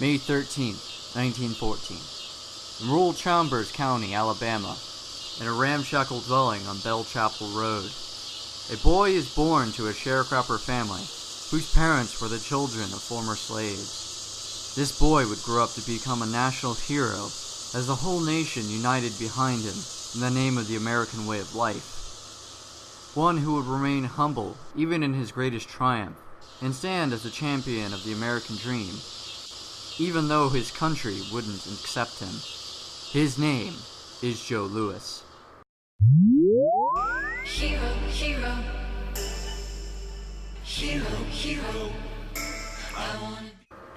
May 13th, 1914. In rural Chambers County, Alabama, in a ramshackle dwelling on Bell Chapel Road, a boy is born to a sharecropper family whose parents were the children of former slaves. This boy would grow up to become a national hero as the whole nation united behind him in the name of the American way of life. One who would remain humble even in his greatest triumph and stand as a champion of the American dream, even though his country wouldn't accept him. His name is Joe Louis. Hero, hero, hero, hero.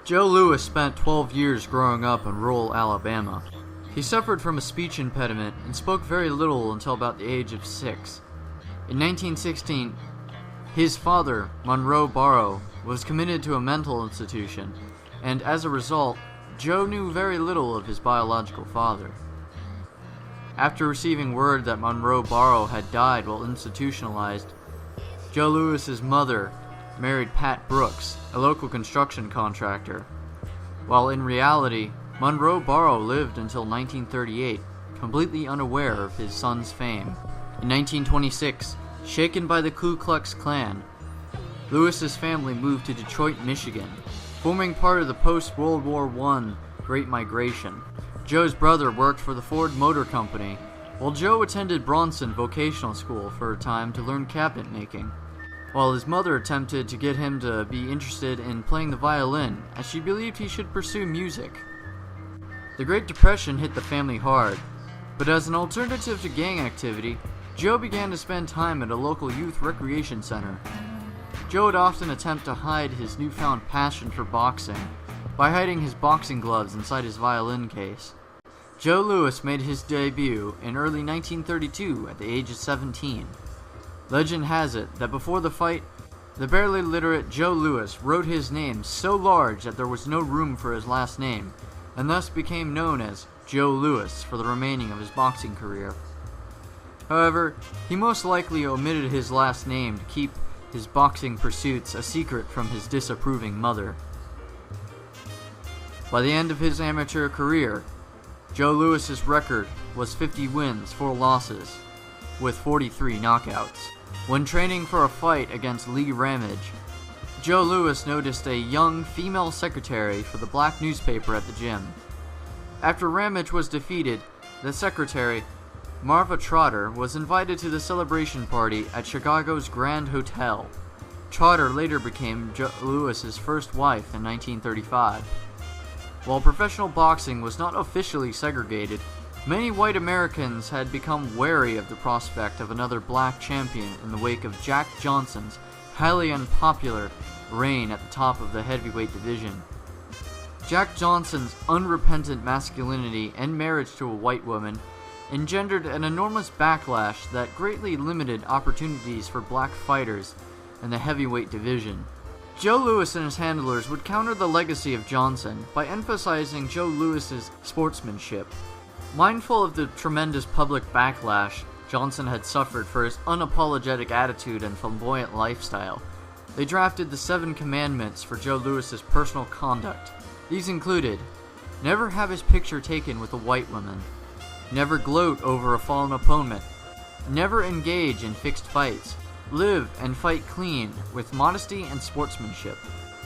Joe Louis spent 12 years growing up in rural Alabama. He suffered from a speech impediment and spoke very little until about the age of 6. In 1916, his father, Monroe Barrow, was committed to a mental institution, and as a result, Joe knew very little of his biological father. After receiving word that Monroe Barrow had died while institutionalized, Joe Louis's mother married Pat Brooks, a local construction contractor, while in reality, Monroe Barrow lived until 1938, completely unaware of his son's fame. In 1926, shaken by the Ku Klux Klan, Louis's family moved to Detroit, Michigan, forming part of the post-World War I Great Migration. Joe's brother worked for the Ford Motor Company, while Joe attended Bronson Vocational School for a time to learn cabinet making, while his mother attempted to get him to be interested in playing the violin, as she believed he should pursue music. The Great Depression hit the family hard, but as an alternative to gang activity, Joe began to spend time at a local youth recreation center. Joe would often attempt to hide his newfound passion for boxing by hiding his boxing gloves inside his violin case. Joe Louis made his debut in early 1932 at the age of 17. Legend has it that before the fight, the barely literate Joe Louis wrote his name so large that there was no room for his last name, and thus became known as Joe Louis for the remaining of his boxing career. However, he most likely omitted his last name to keep his boxing pursuits a secret from his disapproving mother. By the end of his amateur career, Joe Louis's record was 50 wins, 4 losses, with 43 knockouts. When training for a fight against Lee Ramage, Joe Louis noticed a young female secretary for the black newspaper at the gym. After Ramage was defeated, the secretary, Marva Trotter, was invited to the celebration party at Chicago's Grand Hotel. Trotter later became Joe Louis's first wife in 1935. While professional boxing was not officially segregated, many white Americans had become wary of the prospect of another black champion in the wake of Jack Johnson's highly unpopular reign at the top of the heavyweight division. Jack Johnson's unrepentant masculinity and marriage to a white woman engendered an enormous backlash that greatly limited opportunities for black fighters in the heavyweight division. Joe Louis and his handlers would counter the legacy of Johnson by emphasizing Joe Louis's sportsmanship. Mindful of the tremendous public backlash Johnson had suffered for his unapologetic attitude and flamboyant lifestyle, they drafted the 7 commandments for Joe Louis's personal conduct. These included: never have his picture taken with a white woman, never gloat over a fallen opponent, never engage in fixed fights, live and fight clean with modesty and sportsmanship.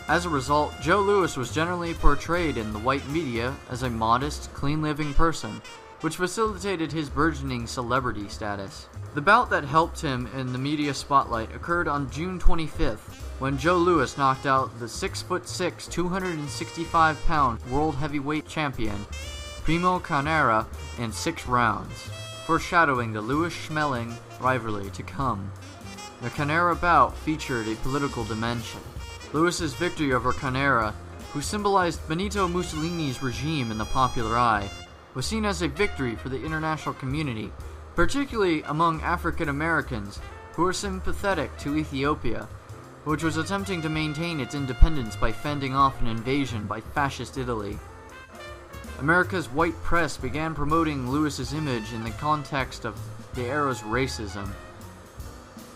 As a result, Joe Louis was generally portrayed in the white media as a modest, clean-living person, which facilitated his burgeoning celebrity status. The bout that helped him in the media spotlight occurred on June 25th, when Joe Louis knocked out the 6'6", 265-pound world heavyweight champion, Primo Carnera, in 6 rounds, foreshadowing the Louis-Schmeling rivalry to come. The Carnera bout featured a political dimension. Louis's victory over Carnera, who symbolized Benito Mussolini's regime in the popular eye, was seen as a victory for the international community, particularly among African Americans who were sympathetic to Ethiopia, which was attempting to maintain its independence by fending off an invasion by fascist Italy. America's white press began promoting Louis's image in the context of the era's racism.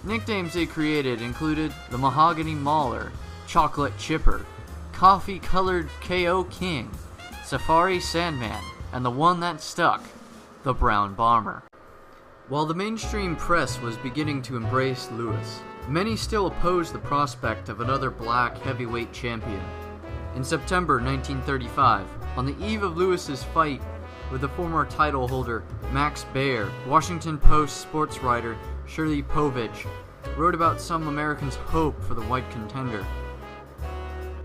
Nicknames they created included the Mahogany Mauler, Chocolate Chipper, coffee-colored KO King, Safari Sandman, and the one that stuck, the Brown Bomber. While the mainstream press was beginning to embrace Lewis, many still opposed the prospect of another black heavyweight champion. In September 1935, on the eve of Lewis's fight with the former title holder Max Baer, Washington Post sports writer Shirley Povich wrote about some Americans' hope for the white contender.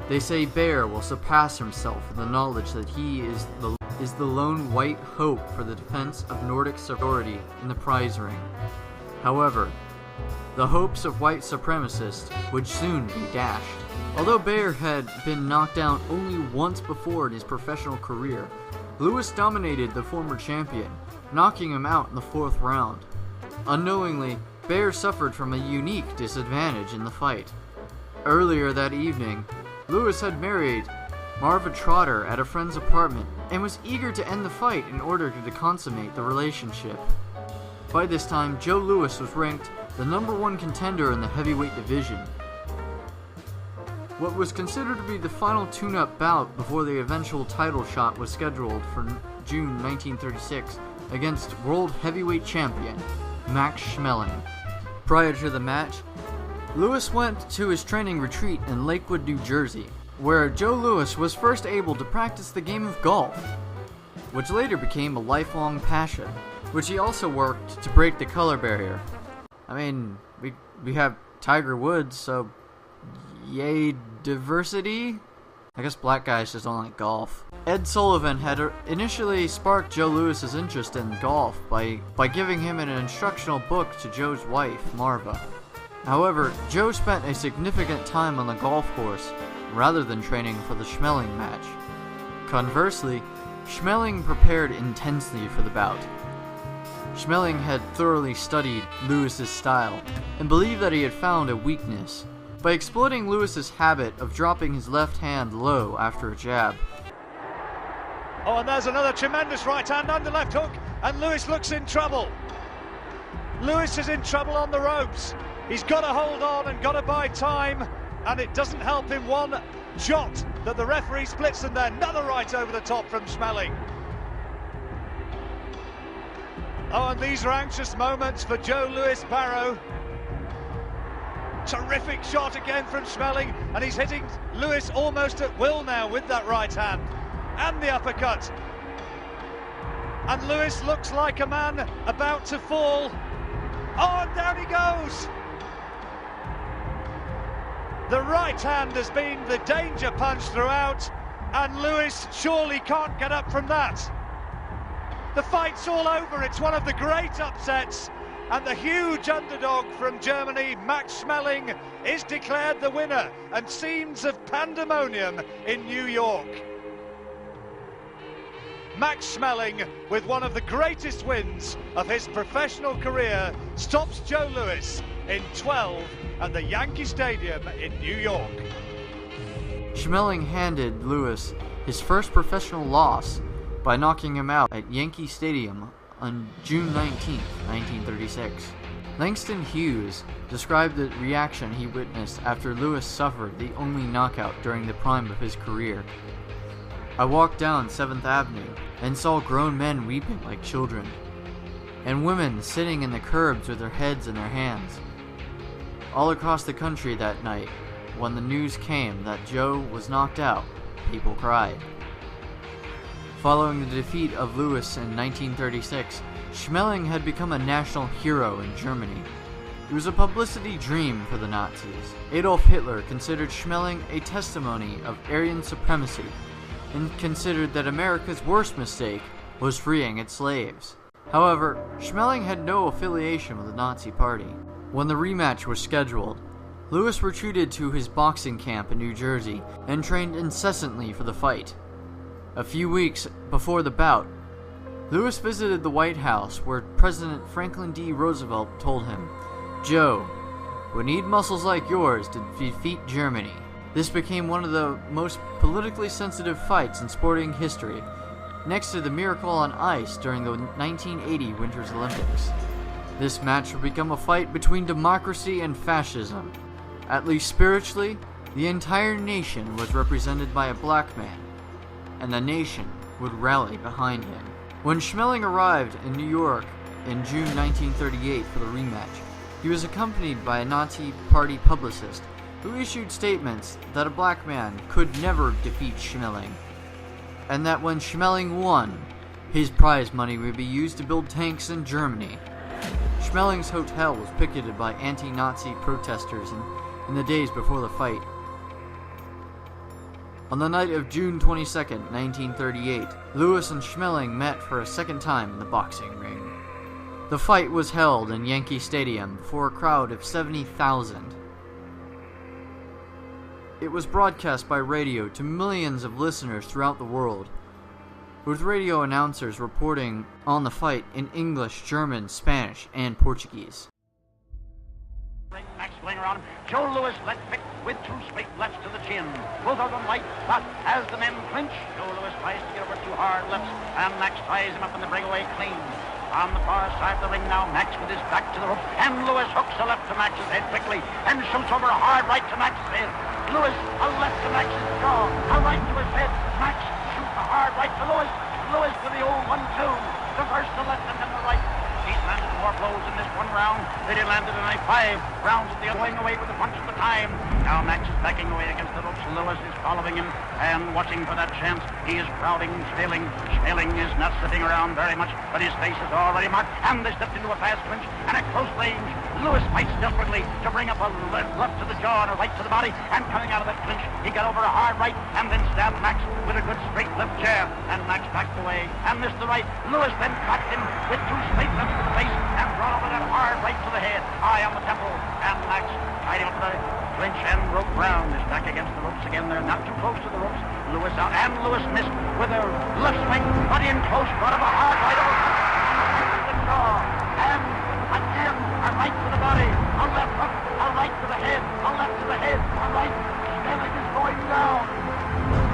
They say Baer will surpass himself in the knowledge that he is the lone white hope for the defense of Nordic superiority in the prize ring. However, the hopes of white supremacists would soon be dashed. Although Baer had been knocked out only once before in his professional career, Lewis dominated the former champion, knocking him out in the 4th round. Unknowingly, Baer suffered from a unique disadvantage in the fight. Earlier that evening, Lewis had married Marva Trotter at a friend's apartment and was eager to end the fight in order to consummate the relationship. By this time, Joe Louis was ranked the #1 contender in the heavyweight division. What was considered to be the final tune-up bout before the eventual title shot was scheduled for June 1936 against world heavyweight champion Max Schmeling. Prior to the match, Lewis went to his training retreat in Lakewood, New Jersey, where Joe Louis was first able to practice the game of golf, which later became a lifelong passion, which he also worked to break the color barrier. I mean, we have Tiger Woods, so yay diversity? I guess black guys just don't like golf. Ed Sullivan had initially sparked Joe Louis's interest in golf by giving him an instructional book to Joe's wife, Marva. However, Joe spent a significant time on the golf course rather than training for the Schmeling match. Conversely, Schmeling prepared intensely for the bout. Schmeling had thoroughly studied Lewis's style and believed that he had found a weakness by exploiting Lewis's habit of dropping his left hand low after a jab. Oh, and there's another tremendous right hand under left hook, and Lewis looks in trouble. Lewis is in trouble on the ropes. He's got to hold on and got to buy time, and it doesn't help him one jot that the referee splits them there. Another right over the top from Schmeling. Oh, and these are anxious moments for Joe Louis Barrow. Terrific shot again from Schmeling, and he's hitting Lewis almost at will now with that right hand and the uppercut. And Lewis looks like a man about to fall. Oh, and down he goes. The right hand has been the danger punch throughout, and Lewis surely can't get up from that. The fight's all over. It's one of the great upsets, and the huge underdog from Germany, Max Schmeling, is declared the winner, and scenes of pandemonium in New York. Max Schmeling, with one of the greatest wins of his professional career, stops Joe Louis in 12 at the Yankee Stadium in New York. Schmeling handed Lewis his first professional loss by knocking him out at Yankee Stadium on June 19, 1936. Langston Hughes described the reaction he witnessed after Lewis suffered the only knockout during the prime of his career. I walked down 7th Avenue and saw grown men weeping like children, and women sitting in the curbs with their heads in their hands. All across the country that night, when the news came that Joe was knocked out, people cried. Following the defeat of Lewis in 1936, Schmeling had become a national hero in Germany. It was a publicity dream for the Nazis. Adolf Hitler considered Schmeling a testimony of Aryan supremacy and considered that America's worst mistake was freeing its slaves. However, Schmeling had no affiliation with the Nazi Party. When the rematch was scheduled, Lewis retreated to his boxing camp in New Jersey and trained incessantly for the fight. A few weeks before the bout, Lewis visited the White House where President Franklin D. Roosevelt told him, "Joe, we need muscles like yours to defeat Germany." This became one of the most politically sensitive fights in sporting history, next to the Miracle on Ice during the 1980 Winter Olympics. This match would become a fight between democracy and fascism. At least spiritually, The entire nation was represented by a black man, and the nation would rally behind him. When Schmeling arrived in New York in June 1938 for the rematch, he was accompanied by a Nazi Party publicist who issued statements that a black man could never defeat Schmeling, and that when Schmeling won, his prize money would be used to build tanks in Germany. Schmeling's hotel was picketed by anti-Nazi protesters in the days before the fight. On the night of June 22, 1938, Lewis and Schmeling met for a second time in the boxing ring. The fight was held in Yankee Stadium before a crowd of 70,000. It was broadcast by radio to millions of listeners throughout the world, with radio announcers reporting on the fight in English, German, Spanish, and Portuguese. Max playing around him. Joe Louis left pick with two straight lefts to the chin. Both of them light, but as the men clinch, Joe Louis tries to get over two hard lefts, and Max ties him up in the breakaway clean. On the far side of the ring now, Max with his back to the rope, and Louis hooks a left to Max's head quickly, and shoots over a hard right to Max's head. Louis, a left to Max's jaw, a right to his head. Max shoots a hard right to Louis. Louis to the old 1-2. The first, the left, and then the right. He's landed more blows in this one round than he landed in 5 rounds at the other, going away with a punch at the time. Now Max is backing away against the ropes. Lewis is following him and watching for that chance. He is crowding, Schmeling. Schmeling is not sitting around very much, but his face is already marked, and they stepped into a fast clinch, and at close range, Lewis fights desperately to bring up a left to the jaw and a right to the body, and coming out of that clinch, he got over a hard right, and then stabbed Max with a good straight left jab, and Max backed away, and missed the right. Lewis then caught him with two straight lefts to the face, and brought over that hard right to the head, high on the temple, and Max tied him up to the clinch and broke ground. His back against the ropes again. They're not too close to the ropes. Lewis out, and Lewis missed with a left swing, but in close, brought him a hard right over the jaw, and again a right to the body, a left hook, a right to the head, a left to the head, a right. Schmeling is going down,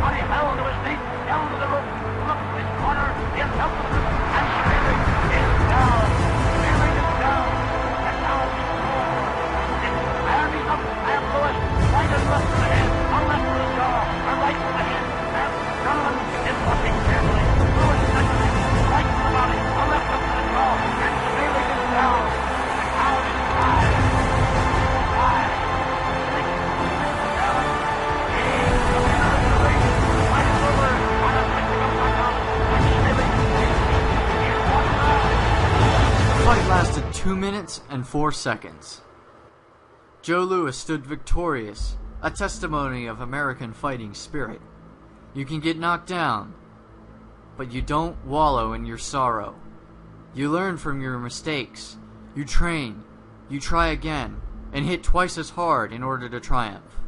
but he held to his feet, held to the rope, looked to his corner, he held to the rope, and Schmeling is down. Schmeling is down, and now he's more. And he's up, and Lewis, right and left to the head, a left to the jaw, a right to the head, and Donovan is looking carefully. Lewis secondly, right to the body, a left hook to the jaw, and Schmeling is down. The count is 5, 5, 6, 7, 8, the winner of the race. Fight is over on a technical knockout, and Schmeling is in 1 round. The fight lasted 2 minutes and 4 seconds. Joe Louis stood victorious, a testimony of American fighting spirit. You can get knocked down, but you don't wallow in your sorrow. You learn from your mistakes, you train, you try again, and hit twice as hard in order to triumph.